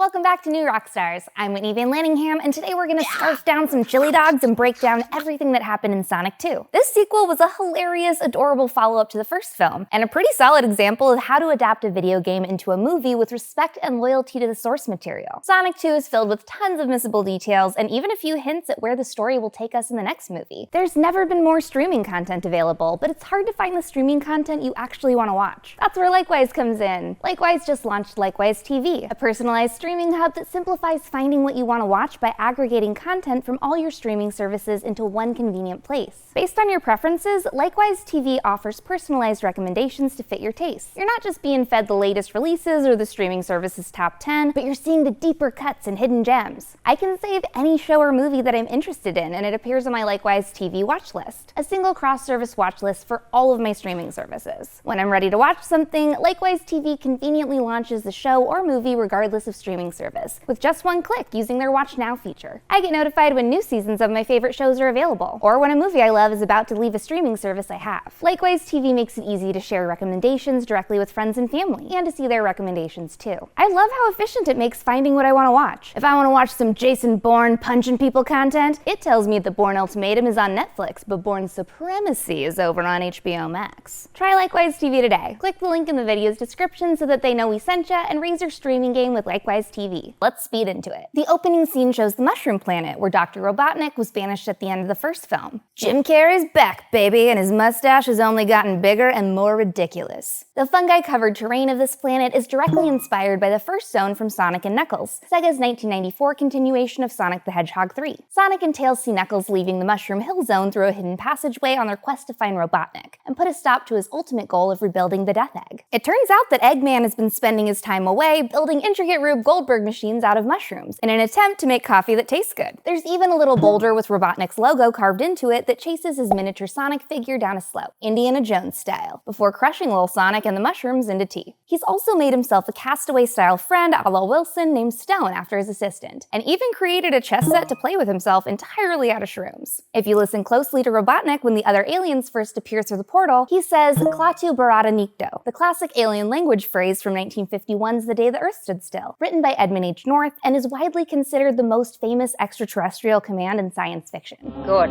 Welcome back to New Rockstars. I'm Whitney Van Laningham, and today we're gonna scarf down some chili dogs and break down everything that happened in Sonic 2. This sequel was a hilarious, adorable follow-up to the first film, and a pretty solid example of how to adapt a video game into a movie with respect and loyalty to the source material. Sonic 2 is filled with tons of missable details, and even a few hints at where the story will take us in the next movie. There's never been more streaming content available, but it's hard to find the streaming content you actually want to watch. That's where Likewise comes in. Likewise just launched Likewise TV, a personalized streaming hub that simplifies finding what you want to watch by aggregating content from all your streaming services into one convenient place. Based on your preferences, Likewise TV offers personalized recommendations to fit your tastes. You're not just being fed the latest releases or the streaming service's top 10, but you're seeing the deeper cuts and hidden gems. I can save any show or movie that I'm interested in, and it appears on my Likewise TV watch list, a single cross-service watch list for all of my streaming services. When I'm ready to watch something, Likewise TV conveniently launches the show or movie regardless of streaming service, with just one click using their Watch Now feature. I get notified when new seasons of my favorite shows are available, or when a movie I love is about to leave a streaming service I have. Likewise TV makes it easy to share recommendations directly with friends and family, and to see their recommendations too. I love how efficient it makes finding what I want to watch. If I want to watch some Jason Bourne punching people content, it tells me the Bourne Ultimatum is on Netflix, but Bourne Supremacy is over on HBO Max. Try Likewise TV today. Click the link in the video's description so that they know we sent ya, and raise your streaming game with Likewise TV. Let's speed into it. The opening scene shows the Mushroom Planet, where Dr. Robotnik was banished at the end of the first film. Jim Carrey's back, baby, and his mustache has only gotten bigger and more ridiculous. The fungi-covered terrain of this planet is directly inspired by the first zone from Sonic and Knuckles, Sega's 1994 continuation of Sonic the Hedgehog 3. Sonic and Tails see Knuckles leaving the Mushroom Hill Zone through a hidden passageway on their quest to find Robotnik, and put a stop to his ultimate goal of rebuilding the Death Egg. It turns out that Eggman has been spending his time away building intricate Rube Goldberg machines out of mushrooms in an attempt to make coffee that tastes good. There's even a little boulder with Robotnik's logo carved into it that chases his miniature Sonic figure down a slope, Indiana Jones style, before crushing little Sonic and the mushrooms into tea. He's also made himself a castaway-style friend a la Wilson named Stone after his assistant, and even created a chess set to play with himself entirely out of shrooms. If you listen closely to Robotnik when the other aliens first appear through the portal, he says Klaatu Barada Nikto, the classic alien language phrase from 1951's The Day the Earth Stood Still, written by Edmund H. North, and is widely considered the most famous extraterrestrial command in science fiction. Good.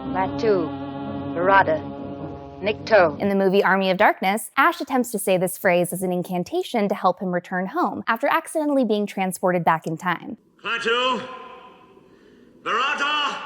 Klaatu Barada Nikto. In the movie Army of Darkness, Ash attempts to say this phrase as an incantation to help him return home after accidentally being transported back in time. Klaatu Barada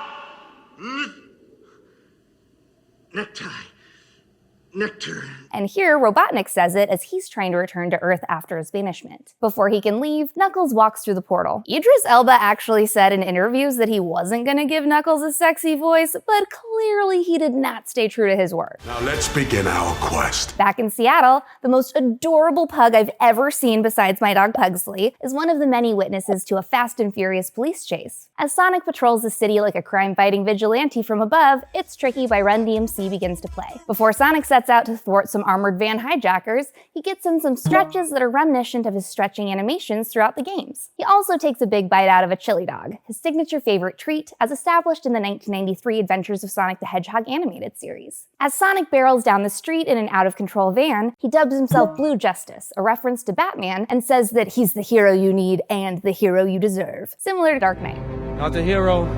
Nectar. And here, Robotnik says it as he's trying to return to Earth after his banishment. Before he can leave, Knuckles walks through the portal. Idris Elba actually said in interviews that he wasn't gonna give Knuckles a sexy voice, but clearly he did not stay true to his word. Now let's begin our quest. Back in Seattle, the most adorable pug I've ever seen besides my dog Pugsley is one of the many witnesses to a fast and furious police chase. As Sonic patrols the city like a crime-fighting vigilante from above, It's Tricky by Run DMC begins to play. Before Sonic sets out to thwart some armored van hijackers, he gets in some stretches that are reminiscent of his stretching animations throughout the games. He also takes a big bite out of a chili dog, his signature favorite treat, as established in the 1993 Adventures of Sonic the Hedgehog animated series. As Sonic barrels down the street in an out-of-control van, he dubs himself Blue Justice, a reference to Batman, and says that he's the hero you need and the hero you deserve, similar to Dark Knight. Not the hero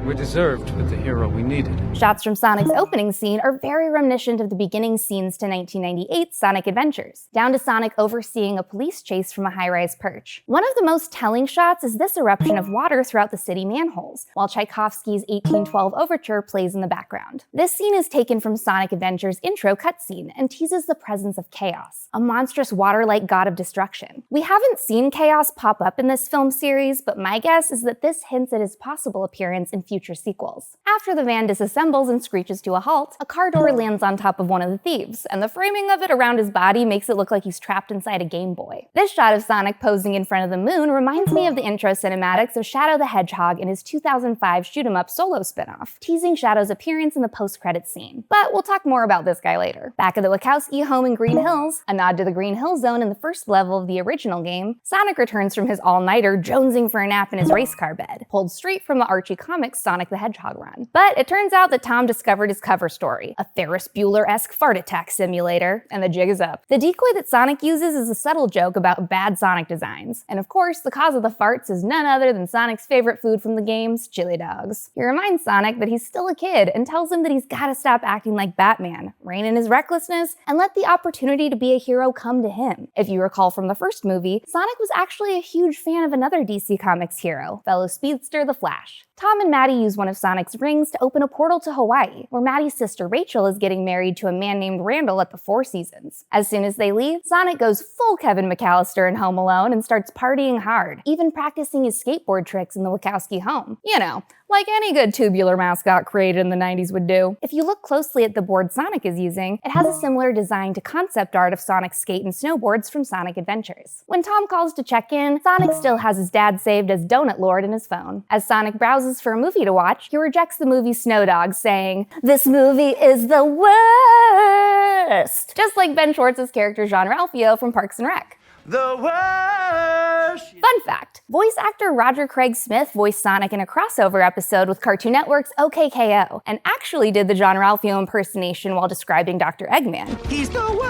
we deserved, but the hero we needed. Shots from Sonic's opening scene are very reminiscent of the beginning scenes to 1998's Sonic Adventures, down to Sonic overseeing a police chase from a high-rise perch. One of the most telling shots is this eruption of water throughout the city manholes, while Tchaikovsky's 1812 Overture plays in the background. This scene is taken from Sonic Adventure's intro cutscene and teases the presence of Chaos, a monstrous water-like god of destruction. We haven't seen Chaos pop up in this film series, but my guess is that this hints at his possible appearance in future sequels. After the van disassembles and screeches to a halt, a car door lands on top of one of the thieves, and the framing of it around his body makes it look like he's trapped inside a Game Boy. This shot of Sonic posing in front of the moon reminds me of the intro cinematics of Shadow the Hedgehog in his 2005 shoot-'em-up solo spin-off, teasing Shadow's appearance in the post-credits scene. But we'll talk more about this guy later. Back at the Wachowski home in Green Hills, a nod to the Green Hill Zone in the first level of the original game, Sonic returns from his all-nighter jonesing for a nap in his race car bed, pulled straight from the Archie comics Sonic the Hedgehog run. But it turns out that Tom discovered his cover story, a Ferris Bueller-esque fart attack simulator, and the jig is up. The decoy that Sonic uses is a subtle joke about bad Sonic designs. And of course, the cause of the farts is none other than Sonic's favorite food from the games, chili dogs. He reminds Sonic that he's still a kid and tells him that he's gotta stop acting like Batman, rein in his recklessness, and let the opportunity to be a hero come to him. If you recall from the first movie, Sonic was actually a huge fan of another DC Comics hero, fellow speedster the Flash. Tom and Maddie use one of Sonic's rings to open a portal to Hawaii, where Maddie's sister Rachel is getting married to a man named Randall at the Four Seasons. As soon as they leave, Sonic goes full Kevin McAllister in Home Alone and starts partying hard, even practicing his skateboard tricks in the Wachowski home. You know, like any good tubular mascot created in the 90s would do. If you look closely at the board Sonic is using, it has a similar design to concept art of Sonic's skate and snowboards from Sonic Adventures. When Tom calls to check in, Sonic still has his dad saved as Donut Lord in his phone. As Sonic browses for a movie to watch, he rejects the movie Snow Dogs, saying, "This movie is the worst!" Just like Ben Schwartz's character Jean-Ralphio from Parks and Rec. The worst! Fun fact, voice actor Roger Craig Smith voiced Sonic in a crossover episode with Cartoon Network's OKKO, and actually did the Jean-Ralphio impersonation while describing Dr. Eggman. He's the worst!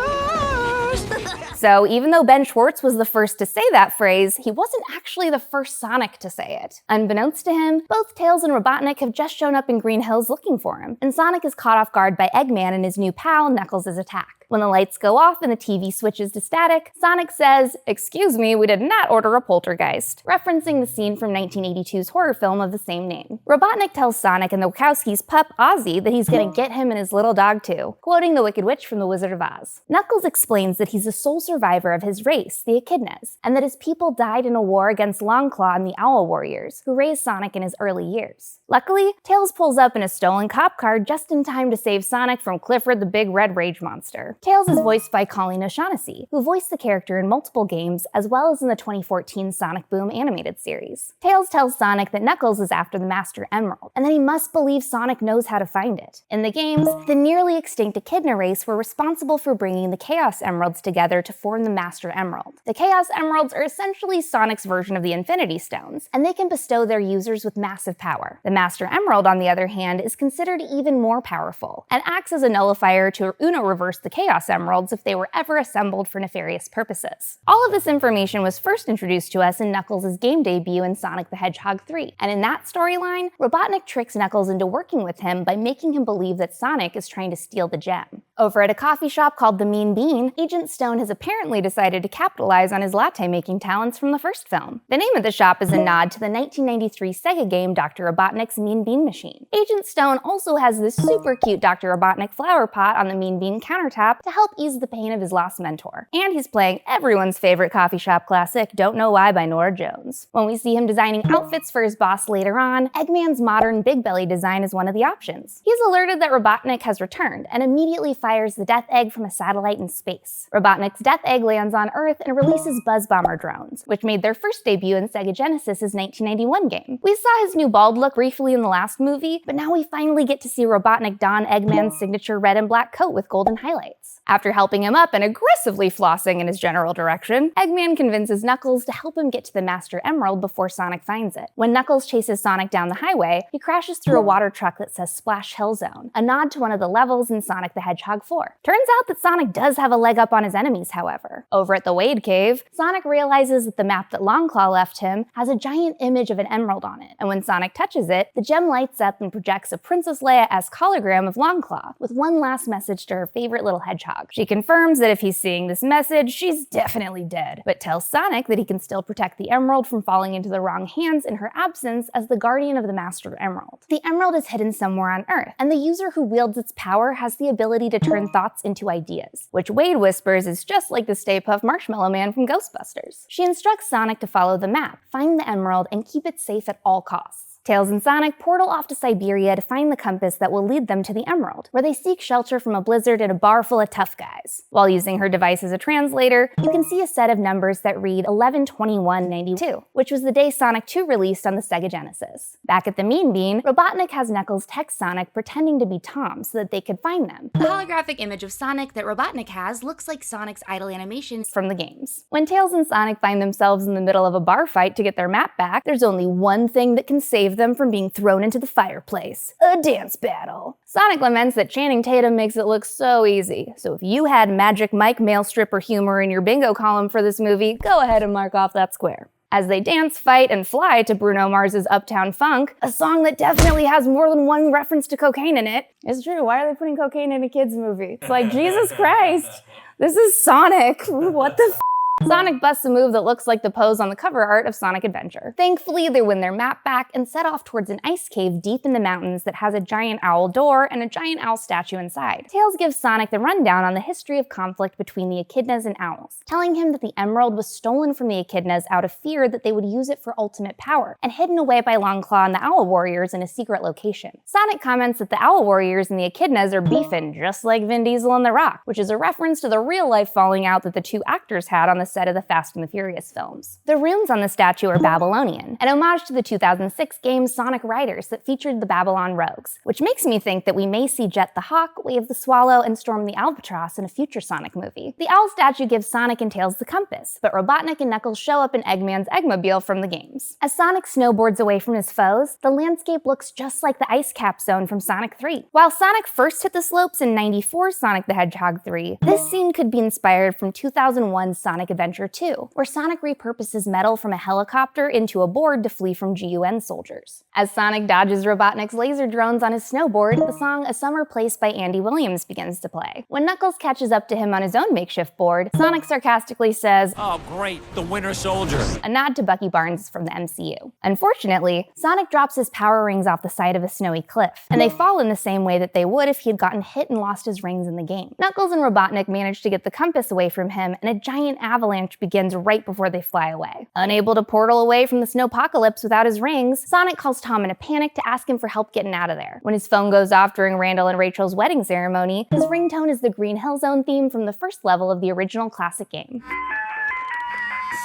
So even though Ben Schwartz was the first to say that phrase, he wasn't actually the first Sonic to say it. Unbeknownst to him, both Tails and Robotnik have just shown up in Green Hills looking for him, and Sonic is caught off guard by Eggman and his new pal, Knuckles' attack. When the lights go off and the TV switches to static, Sonic says, "Excuse me, we did not order a poltergeist," referencing the scene from 1982's horror film of the same name. Robotnik tells Sonic and the Wachowskis' pup, Ozzy, that he's gonna get him and his little dog too, quoting the Wicked Witch from The Wizard of Oz. Knuckles explains that he's the sole survivor of his race, the Echidnas, and that his people died in a war against Longclaw and the Owl Warriors, who raised Sonic in his early years. Luckily, Tails pulls up in a stolen cop car just in time to save Sonic from Clifford the Big Red Rage Monster. Tails is voiced by Colleen O'Shaughnessey, who voiced the character in multiple games as well as in the 2014 Sonic Boom animated series. Tails tells Sonic that Knuckles is after the Master Emerald, and that he must believe Sonic knows how to find it. In the games, the nearly extinct Echidna race were responsible for bringing the Chaos Emeralds together to form the Master Emerald. The Chaos Emeralds are essentially Sonic's version of the Infinity Stones, and they can bestow their users with massive power. The Master Emerald, on the other hand, is considered even more powerful, and acts as a nullifier to Uno-reverse the Chaos Emeralds if they were ever assembled for nefarious purposes. All of this information was first introduced to us in Knuckles' game debut in Sonic the Hedgehog 3, and in that storyline, Robotnik tricks Knuckles into working with him by making him believe that Sonic is trying to steal the gem. Over at a coffee shop called the Mean Bean, Agent Stone has apparently decided to capitalize on his latte-making talents from the first film. The name of the shop is a nod to the 1993 Sega game Dr. Robotnik's Mean Bean Machine. Agent Stone also has this super cute Dr. Robotnik flower pot on the Mean Bean countertop to help ease the pain of his lost mentor. And he's playing everyone's favorite coffee shop classic, Don't Know Why by Norah Jones. When we see him designing outfits for his boss later on, Eggman's modern Big Belly design is one of the options. He's alerted that Robotnik has returned and immediately fires the Death Egg from a satellite in space. Robotnik's Death Egg lands on Earth and releases Buzz Bomber drones, which made their first debut in Sega Genesis' 1991 game. We saw his new bald look briefly in the last movie, but now we finally get to see Robotnik don Eggman's signature red and black coat with golden highlights. After helping him up and aggressively flossing in his general direction, Eggman convinces Knuckles to help him get to the Master Emerald before Sonic finds it. When Knuckles chases Sonic down the highway, he crashes through a water truck that says Splash Hill Zone, a nod to one of the levels in Sonic the Hedgehog 4. Turns out that Sonic does have a leg up on his enemies, however. Over at the Wade Cave, Sonic realizes that the map that Longclaw left him has a giant image of an emerald on it, and when Sonic touches it, the gem lights up and projects a Princess Leia-esque hologram of Longclaw, with one last message to her favorite little hedgehog. She confirms that if he's seeing this message, she's definitely dead, but tells Sonic that he can still protect the emerald from falling into the wrong hands in her absence as the guardian of the Master Emerald. The emerald is hidden somewhere on Earth, and the user who wields its power has the ability to turn thoughts into ideas, which Wade whispers is just like the Stay Puft Marshmallow Man from Ghostbusters. She instructs Sonic to follow the map, find the emerald, and keep it safe at all costs. Tails and Sonic portal off to Siberia to find the compass that will lead them to the Emerald, where they seek shelter from a blizzard in a bar full of tough guys. While using her device as a translator, you can see a set of numbers that read 11/21/92, which was the day Sonic 2 released on the Sega Genesis. Back at the Mean Bean, Robotnik has Knuckles text Sonic pretending to be Tom so that they could find them. The holographic image of Sonic that Robotnik has looks like Sonic's idle animations from the games. When Tails and Sonic find themselves in the middle of a bar fight to get their map back, there's only one thing that can save save them from being thrown into the fireplace. A dance battle. Sonic laments that Channing Tatum makes it look so easy. So if you had Magic Mike male stripper humor in your bingo column for this movie, go ahead and mark off that square. As they dance, fight, and fly to Bruno Mars's Uptown Funk, a song that definitely has more than one reference to cocaine in it. It's true, why are they putting cocaine in a kid's movie? It's like, Jesus Christ, this is Sonic, what the f***? Sonic busts a move that looks like the pose on the cover art of Sonic Adventure. Thankfully, they win their map back and set off towards an ice cave deep in the mountains that has a giant owl door and a giant owl statue inside. Tails gives Sonic the rundown on the history of conflict between the echidnas and owls, telling him that the emerald was stolen from the echidnas out of fear that they would use it for ultimate power, and hidden away by Longclaw and the Owl Warriors in a secret location. Sonic comments that the Owl Warriors and the echidnas are beefing just like Vin Diesel and The Rock, which is a reference to the real-life falling out that the two actors had on the set of the Fast and the Furious films. The runes on the statue are Babylonian, an homage to the 2006 game Sonic Riders that featured the Babylon Rogues, which makes me think that we may see Jet the Hawk, Wave the Swallow, and Storm the Albatross in a future Sonic movie. The owl statue gives Sonic and Tails the compass, but Robotnik and Knuckles show up in Eggman's Eggmobile from the games. As Sonic snowboards away from his foes, the landscape looks just like the ice cap zone from Sonic 3. While Sonic first hit the slopes in '94 Sonic the Hedgehog 3, this scene could be inspired from 2001's Sonic Adventure 2, where Sonic repurposes metal from a helicopter into a board to flee from GUN soldiers. As Sonic dodges Robotnik's laser drones on his snowboard, the song A Summer Place by Andy Williams begins to play. When Knuckles catches up to him on his own makeshift board, Sonic sarcastically says, "Oh great, the Winter Soldier." A nod to Bucky Barnes from the MCU. Unfortunately, Sonic drops his power rings off the side of a snowy cliff, and they fall in the same way that they would if he had gotten hit and lost his rings in the game. Knuckles and Robotnik manage to get the compass away from him, and a giant avalanche begins right before they fly away. Unable to portal away from the snowpocalypse without his rings, Sonic calls Tom in a panic to ask him for help getting out of there. When his phone goes off during Randall and Rachel's wedding ceremony, his ringtone is the Green Hill Zone theme from the first level of the original classic game.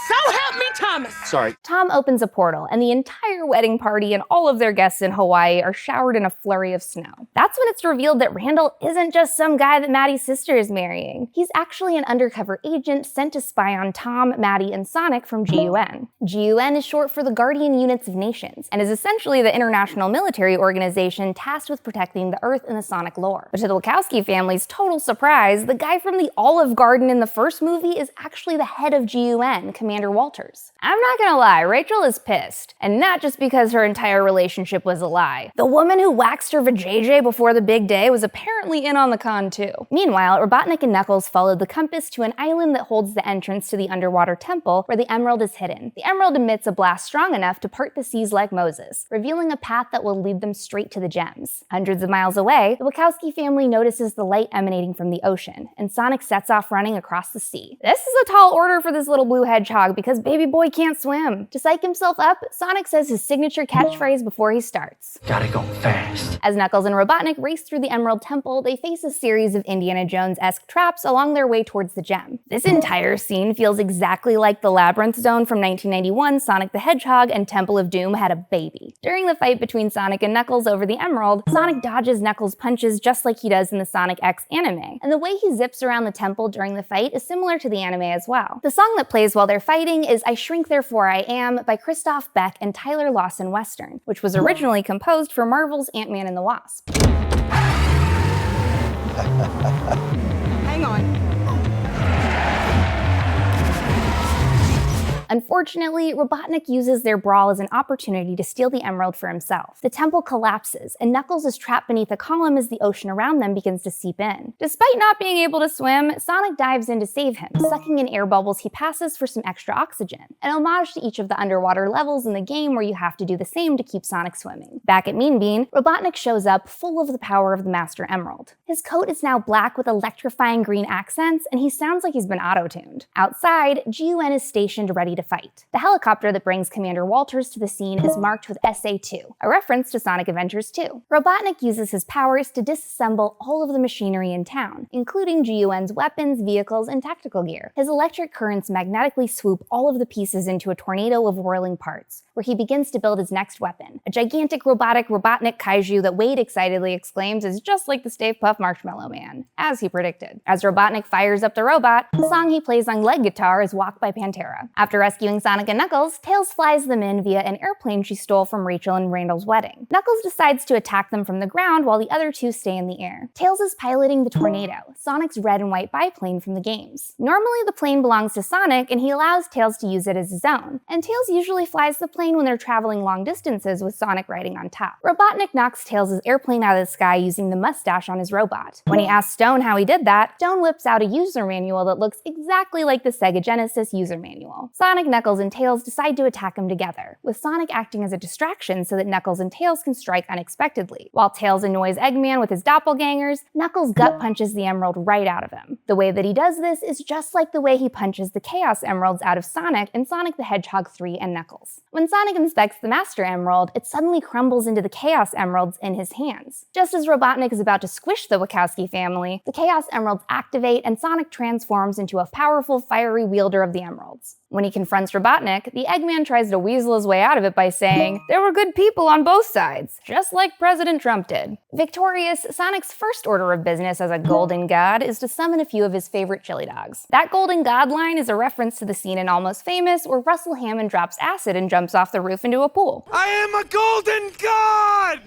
So help me, Thomas! Sorry. Tom opens a portal, and the entire wedding party and all of their guests in Hawaii are showered in a flurry of snow. That's when it's revealed that Randall isn't just some guy that Maddie's sister is marrying. He's actually an undercover agent sent to spy on Tom, Maddie, and Sonic from GUN. GUN is short for the Guardian Units of Nations, and is essentially the international military organization tasked with protecting the Earth and the Sonic lore. But to the Wachowski family's total surprise, the guy from the Olive Garden in the first movie is actually the head of GUN, Commander Walters. I'm not gonna lie, Rachel is pissed. And not just because her entire relationship was a lie. The woman who waxed her vajayjay before the big day was apparently in on the con too. Meanwhile, Robotnik and Knuckles followed the compass to an island that holds the entrance to the underwater temple where the emerald is hidden. The emerald emits a blast strong enough to part the seas like Moses, revealing a path that will lead them straight to the gems. Hundreds of miles away, the Wachowski family notices the light emanating from the ocean, and Sonic sets off running across the sea. This is a tall order for this little blue hedgehog because baby boy can't swim. To psych himself up, Sonic says his signature catchphrase before he starts. Gotta go fast. As Knuckles and Robotnik race through the Emerald Temple, they face a series of Indiana Jones-esque traps along their way towards the gem. This entire scene feels exactly like the Labyrinth Zone from 1991 Sonic the Hedgehog and Temple of Doom had a baby. During the fight between Sonic and Knuckles over the Emerald, Sonic dodges Knuckles' punches just like he does in the Sonic X anime, and the way he zips around the temple during the fight is similar to the anime as well. The song that plays while they're fighting is I Shrink Therefore I Am by Christoph Beck and Tyler Lawson Western, which was originally composed for Marvel's Ant-Man and the Wasp. Hang on. Unfortunately, Robotnik uses their brawl as an opportunity to steal the emerald for himself. The temple collapses, and Knuckles is trapped beneath a column as the ocean around them begins to seep in. Despite not being able to swim, Sonic dives in to save him, sucking in air bubbles he passes for some extra oxygen, an homage to each of the underwater levels in the game where you have to do the same to keep Sonic swimming. Back at Mean Bean, Robotnik shows up full of the power of the Master Emerald. His coat is now black with electrifying green accents, and he sounds like he's been auto-tuned. Outside, GUN is stationed ready to fight. The helicopter that brings Commander Walters to the scene is marked with SA-2, a reference to Sonic Adventures 2. Robotnik uses his powers to disassemble all of the machinery in town, including GUN's weapons, vehicles, and tactical gear. His electric currents magnetically swoop all of the pieces into a tornado of whirling parts, where he begins to build his next weapon, a gigantic robotic Robotnik kaiju that Wade excitedly exclaims is just like the Stay Puft Marshmallow Man, as he predicted. As Robotnik fires up the robot, the song he plays on lead guitar is Walk by Pantera. After rescuing Sonic and Knuckles, Tails flies them in via an airplane she stole from Rachel and Randall's wedding. Knuckles decides to attack them from the ground while the other two stay in the air. Tails is piloting the Tornado, Sonic's red and white biplane from the games. Normally the plane belongs to Sonic and he allows Tails to use it as his own, and Tails usually flies the plane when they're traveling long distances with Sonic riding on top. Robotnik knocks Tails' airplane out of the sky using the mustache on his robot. When he asks Stone how he did that, Stone whips out a user manual that looks exactly like the Sega Genesis user manual. Sonic, Knuckles, and Tails decide to attack him together, with Sonic acting as a distraction so that Knuckles and Tails can strike unexpectedly. While Tails annoys Eggman with his doppelgangers, Knuckles gut punches the emerald right out of him. The way that he does this is just like the way he punches the Chaos Emeralds out of Sonic in Sonic the Hedgehog 3 and Knuckles. When Sonic inspects the Master Emerald, it suddenly crumbles into the Chaos Emeralds in his hands. Just as Robotnik is about to squish the Wachowski family, the Chaos Emeralds activate and Sonic transforms into a powerful, fiery wielder of the emeralds. When he confronts Robotnik, the Eggman tries to weasel his way out of it by saying, "There were good people on both sides, just like President Trump did." Victorious, Sonic's first order of business as a golden god is to summon a few of his favorite chili dogs. That golden god line is a reference to the scene in Almost Famous where Russell Hammond drops acid and jumps off the roof into a pool. I am a golden god!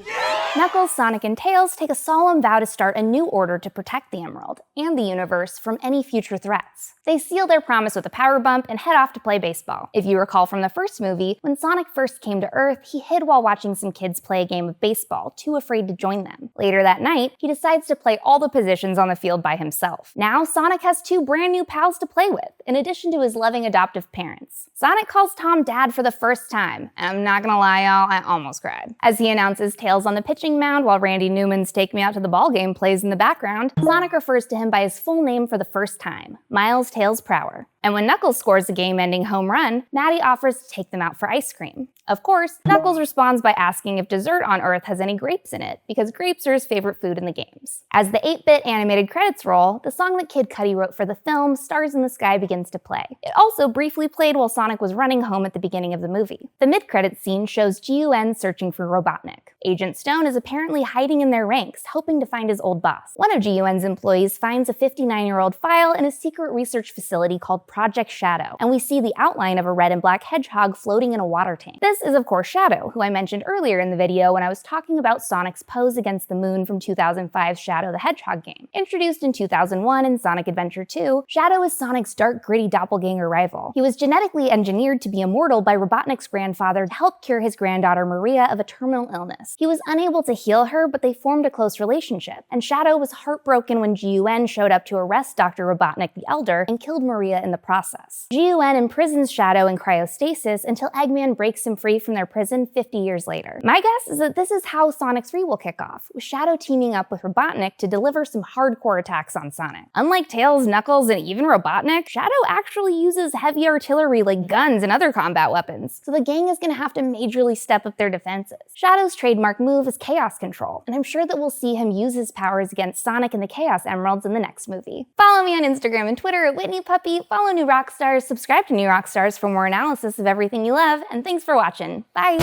Knuckles, Sonic, and Tails take a solemn vow to start a new order to protect the Emerald and the universe from any future threats. They seal their promise with a power bump and head off to play baseball. If you recall from the first movie, when Sonic first came to Earth, he hid while watching some kids play a game of baseball, too afraid to join them. Later that night, he decides to play all the positions on the field by himself. Now, Sonic has two brand new pals to play with, in addition to his loving adoptive parents. Sonic calls Tom Dad for the first time, and I'm not gonna lie y'all, I almost cried. As he announces Tails on the pitching mound while Randy Newman's Take Me Out to the Ball Game plays in the background, Sonic refers to him by his full name for the first time, Miles Tails Prower. And when Knuckles scores a game-ending home run, Maddie offers to take them out for ice cream. Of course, Knuckles responds by asking if dessert on Earth has any grapes in it, because grapes are his favorite food in the games. As the 8-bit animated credits roll, the song that Kid Cudi wrote for the film, Stars in the Sky, begins to play. It also briefly played while Sonic was running home at the beginning of the movie. The mid-credits scene shows GUN searching for Robotnik. Agent Stone is apparently hiding in their ranks, hoping to find his old boss. One of GUN's employees finds a 59-year-old file in a secret research facility called Project Shadow, and we see the outline of a red and black hedgehog floating in a water tank. This is of course Shadow, who I mentioned earlier in the video when I was talking about Sonic's pose against the moon from 2005's Shadow the Hedgehog game. Introduced in 2001 in Sonic Adventure 2, Shadow is Sonic's dark, gritty doppelganger rival. He was genetically engineered to be immortal by Robotnik's grandfather to help cure his granddaughter Maria of a terminal illness. He was unable to heal her, but they formed a close relationship, and Shadow was heartbroken when GUN showed up to arrest Dr. Robotnik the Elder and killed Maria in the process. GUN imprisons Shadow in cryostasis until Eggman breaks him free from their prison 50 years later. My guess is that this is how Sonic 3 will kick off, with Shadow teaming up with Robotnik to deliver some hardcore attacks on Sonic. Unlike Tails, Knuckles, and even Robotnik, Shadow actually uses heavy artillery like guns and other combat weapons, so the gang is gonna have to majorly step up their defenses. Shadow's trademark move is Chaos Control, and I'm sure that we'll see him use his powers against Sonic and the Chaos Emeralds in the next movie. Follow me on Instagram and Twitter at Whitney Puppy, follow New Rockstars, subscribe to New Rockstars for more analysis of everything you love, and thanks for watching. Bye!